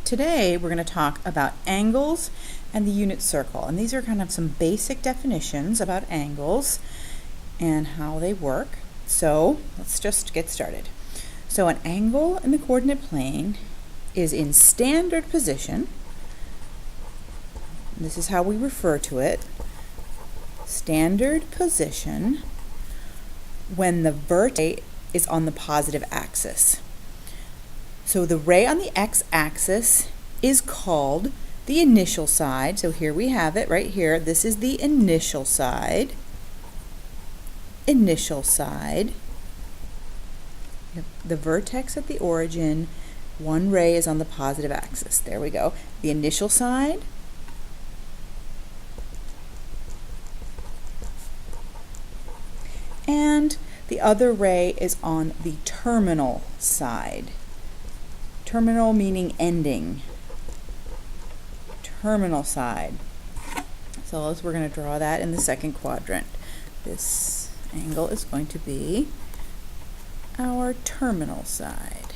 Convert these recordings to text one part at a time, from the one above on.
Today we're going to talk about angles and the unit circle, and these are kind of some basic definitions about angles and how they work. So let's just get started. So an angle in the coordinate plane is in standard position. This is how we refer to it. Standard position when the vertex is on the positive axis. So the ray on the x-axis is called the initial side. So here we have it right here. This is the initial side. Initial side. The vertex at the origin, one ray is on the positive axis. There we go. The initial side. And the other ray is on the terminal side. Terminal meaning ending. Terminal side. So we're going to draw that in the second quadrant. This angle is going to be our terminal side.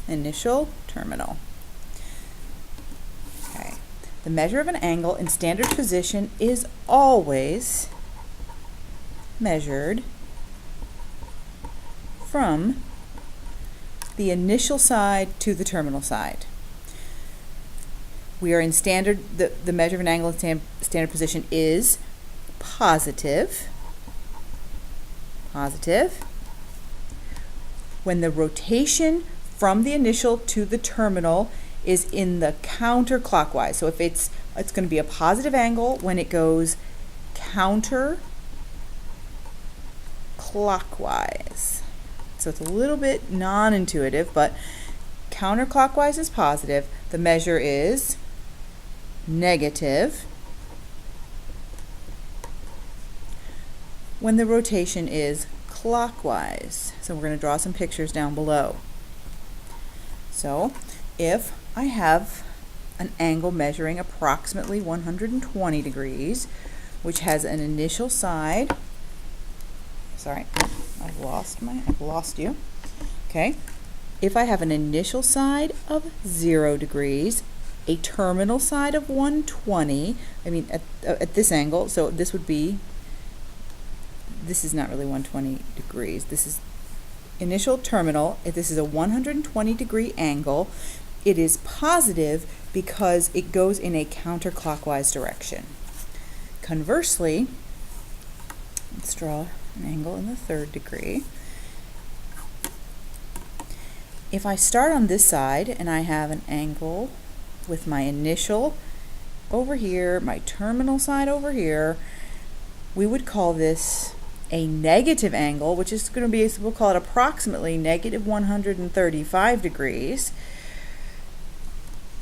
Initial, terminal. Okay. The measure of an angle in standard position is always measured from the initial side to the terminal side. We are in standard, the measure of an angle in standard position is positive. Positive. When the rotation from the initial to the terminal is in the counterclockwise. So if it's going to be a positive angle when it goes counterclockwise. So it's a little bit non-intuitive, but counterclockwise is positive. The measure is negative when the rotation is clockwise. So we're going to draw some pictures down below. So if I have an angle measuring approximately 120 degrees, which has an initial side, sorry, I've lost you. Okay. If I have an initial side of 0 degrees, a terminal side of 120, at this angle, so this would be, this is not really 120 degrees. This is initial, terminal. If this is a 120 degree angle, it is positive because it goes in a counterclockwise direction. Conversely, let's draw an angle in the third degree. If I start on this side and I have an angle with my initial over here, my terminal side over here, we would call this a negative angle, which is going to be, we'll call it approximately negative 135 degrees.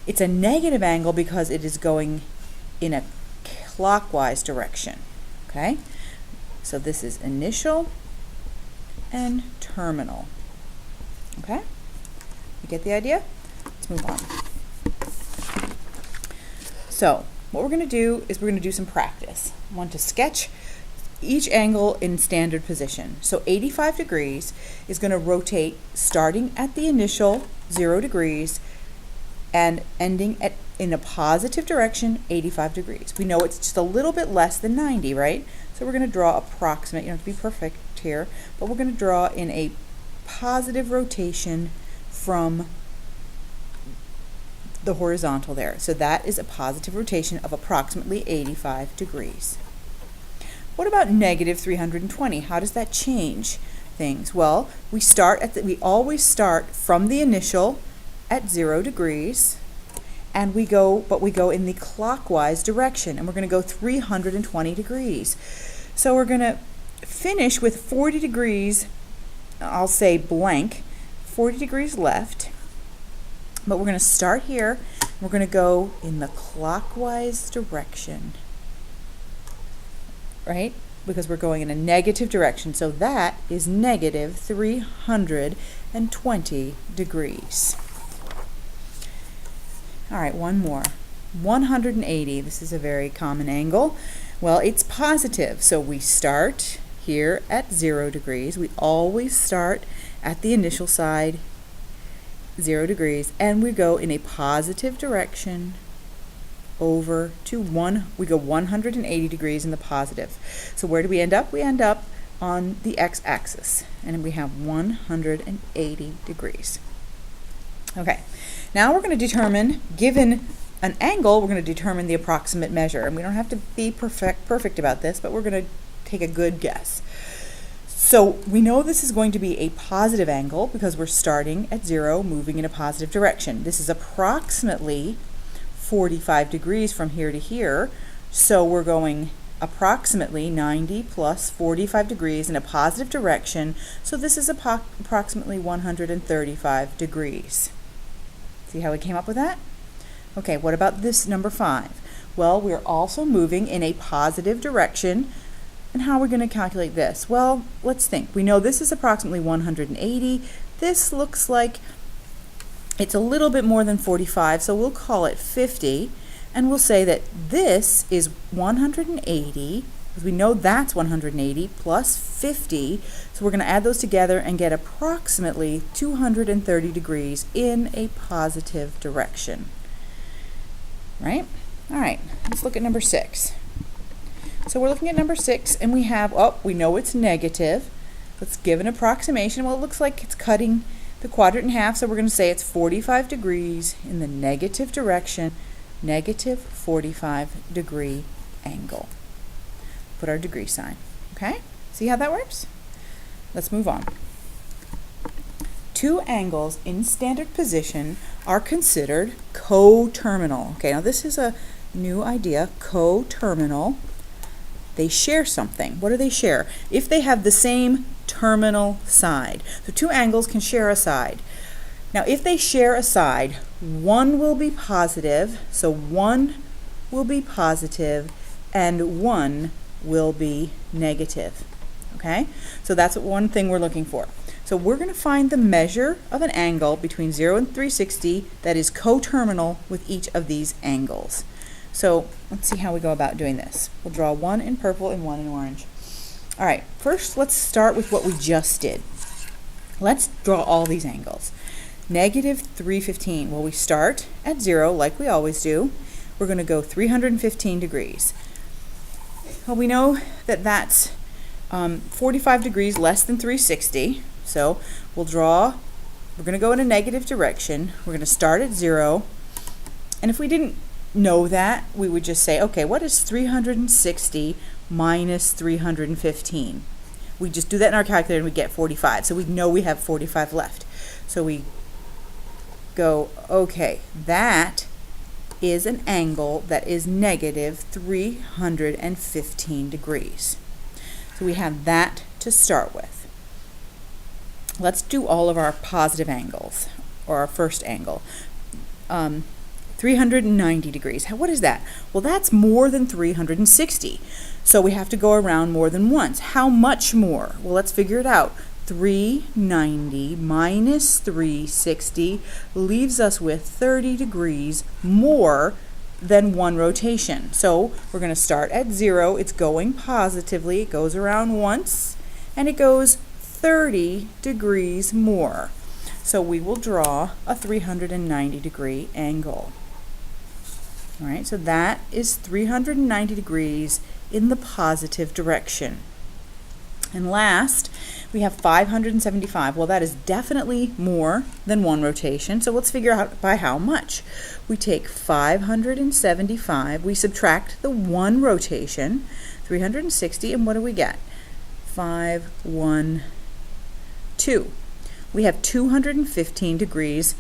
It's a negative angle because it is going in a clockwise direction. Okay? So this is initial and terminal. Okay? You get the idea? Let's move on. So what we're going to do is we're going to do some practice. I want to sketch each angle in standard position. So 85 degrees is going to rotate starting at the initial 0 degrees and ending in a positive direction 85 degrees. We know it's just a little bit less than 90, right? So we're going to draw approximate. You don't have to be perfect here, but we're going to draw in a positive rotation from the horizontal there. So that is a positive rotation of approximately 85 degrees. What about negative 320? How does that change things? Well, we always start from the initial at 0 degrees, and we go in the clockwise direction, and we're going to go 320 degrees. So we're going to finish with 40 degrees, I'll say blank, 40 degrees left, but we're going to start here, and we're going to go in the clockwise direction, right? Because we're going in a negative direction, so that is negative 320 degrees. All right, one more. 180, this is a very common angle. Well, it's positive, so we start here at 0 degrees. We always start at the initial side 0 degrees, and we go in a positive direction over to we go 180 degrees in the positive. So where do we end up? We end up on the x-axis, and we have 180 degrees. Okay, now we're going to determine, given an angle, we're going to determine the approximate measure, and we don't have to be perfect about this, but we're going to take a good guess. So we know this is going to be a positive angle because we're starting at 0, moving in a positive direction. This is approximately 45 degrees from here to here, so we're going approximately 90 plus 45 degrees in a positive direction, so this is approximately 135 degrees. See how we came up with that? Okay, what about this number 5? Well, we're also moving in a positive direction, and how are we going to calculate this? Well, let's think. We know this is approximately 180. This looks like it's a little bit more than 45, so we'll call it 50, and we'll say that this is 180, because we know that's 180, plus 50, so we're going to add those together and get approximately 230 degrees in a positive direction. Right? All right, let's look at number 6. So we're looking at number 6, and we have, we know it's negative. Let's give an approximation. Well, it looks like it's cutting the quadrant in half, so we're going to say it's 45 degrees in the negative direction, negative 45 degree angle. Put our degree sign, okay? See how that works? Let's move on. 2 angles in standard position are considered coterminal. Okay, now this is a new idea, coterminal. They share something. What do they share? If they have the same terminal side. So 2 angles can share a side. Now if they share a side, one will be positive, so one will be positive and one will be negative. Okay? So that's one thing we're looking for. So we're going to find the measure of an angle between 0 and 360 that is coterminal with each of these angles. So let's see how we go about doing this. We'll draw one in purple and one in orange. All right, first let's start with what we just did. Let's draw all these angles. Negative 315. Well, we start at 0 like we always do. We're going to go 315 degrees. Well, we know that that's 45 degrees less than 360. So we're going to go in a negative direction. We're going to start at 0. And if we didn't know that, we would just say, okay, what is 360 minus 315? We just do that in our calculator and we get 45. So we know we have 45 left. So we go, okay, that is an angle that is negative 315 degrees. So we have that to start with. Let's do all of our positive angles, or our first angle. 390 degrees. What is that? Well, that's more than 360. So we have to go around more than once. How much more? Well, let's figure it out. 390 minus 360 leaves us with 30 degrees more than one rotation. So we're going to start at 0. It's going positively. It goes around once, and it goes 30 degrees more. So we will draw a 390 degree angle. All right, so that is 390 degrees in the positive direction. And last, we have 575. Well, that is definitely more than one rotation, so let's figure out by how much. We take 575, we subtract the one rotation, 360, and what do we get? 512. We have 215 degrees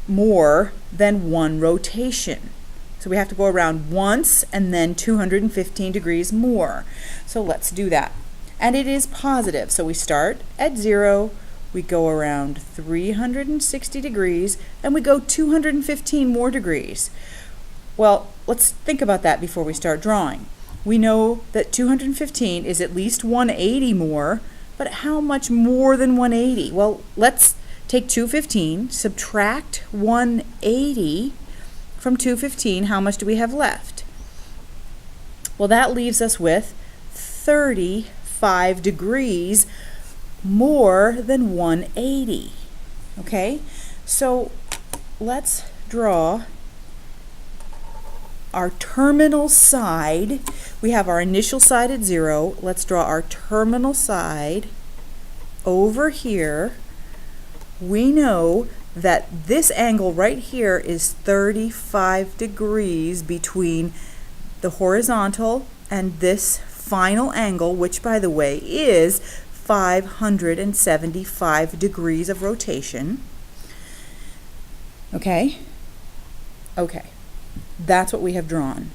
more than one rotation. So we have to go around once and then 215 degrees more. So let's do that. And it is positive. So we start at 0, we go around 360 degrees, and we go 215 more degrees. Well, let's think about that before we start drawing. We know that 215 is at least 180 more, but how much more than 180? Well, let's take 215, subtract 180 from 215. How much do we have left? Well, that leaves us with 35 degrees more than 180. Okay? So let's draw our terminal side. We have our initial side at 0. Let's draw our terminal side over here. We know that this angle right here is 35 degrees between the horizontal and this final angle, which by the way is 575 degrees of rotation. Okay? Okay. That's what we have drawn,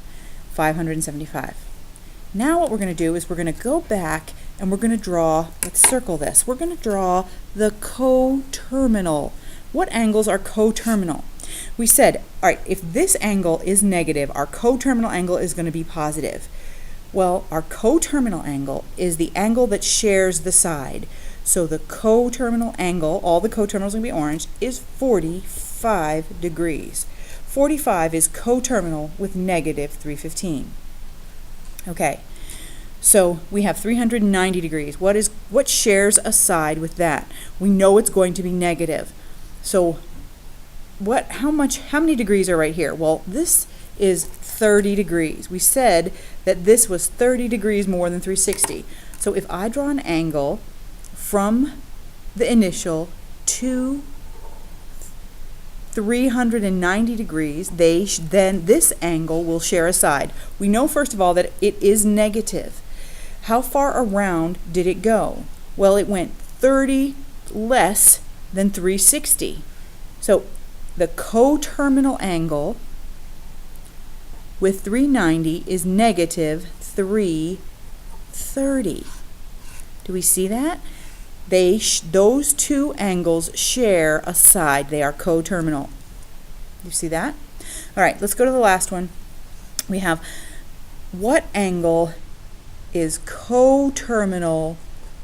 575. Now what we're going to do is we're going to go back and we're going to draw, let's circle this, we're going to draw the coterminal. What angles are coterminal? We said, all right, if this angle is negative, our coterminal angle is going to be positive. Well, our coterminal angle is the angle that shares the side. So the coterminal angle, all the coterminals are going to be orange, is 45 degrees. 45 is coterminal with negative 315. Okay, so we have 390 degrees. What shares a side with that? We know it's going to be negative. So how many degrees are right here? Well, this is 30 degrees. We said that this was 30 degrees more than 360. So if I draw an angle from the initial to 390 degrees, then this angle will share a side. We know first of all that it is negative. How far around did it go? Well, it went 30 less than 360. So the coterminal angle with 390 is negative 330. Do we see that? Those two angles share a side. They are coterminal. You see that? All right, let's go to the last one. We have, what angle is coterminal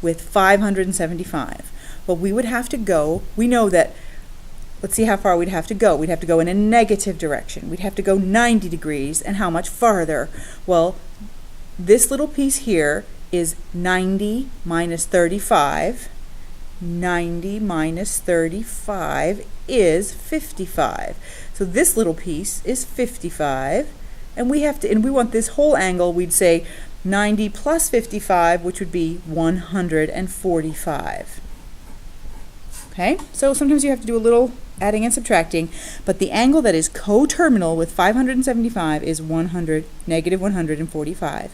with 575? Well, we would have to go, we know that, let's see how far we'd have to go. We'd have to go in a negative direction. We'd have to go 90 degrees, and how much farther? Well, this little piece here is 90 minus 35. 90 minus 35 is 55. So this little piece is 55, and we want this whole angle. We'd say 90 plus 55, which would be 145. Okay, so sometimes you have to do a little adding and subtracting, but the angle that is coterminal with 575 is negative 145.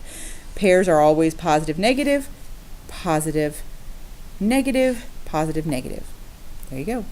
Pairs are always positive, negative, positive, negative, positive, negative. There you go.